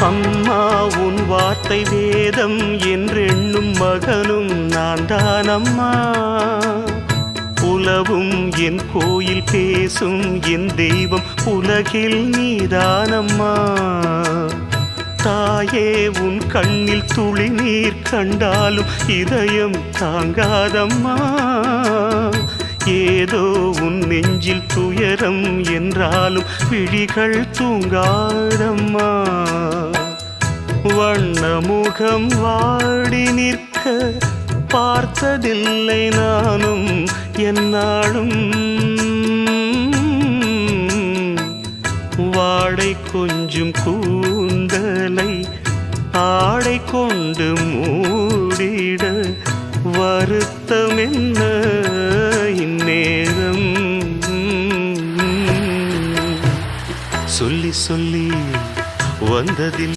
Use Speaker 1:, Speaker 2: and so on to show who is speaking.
Speaker 1: அம்மா உன் வார்த்தை வேதம் என்றெண்ணும் மகனும் நான் தானம்மா. உலவும் என் கோயில் பேசும் என் தெய்வம் உலகில் நீதானம்மா. தாயே உன் கண்ணில் துளி நீர் கண்டாலும் இதயம் தாங்காதம்மா. ஏதோ உன் நெஞ்சில் துயரம் என்றாலும் விழிகள் தூங்காதம்மா. வண்ணமுகம் வாடி நிற்க பார்த்ததில்லை நானும் என்னாலும். வாடை கொஞ்சம் கூந்தலை ஆடை கொண்டு மூடிட வருத்தம் என்ன இந்நேரம். சொல்லி சொல்லி வந்ததில்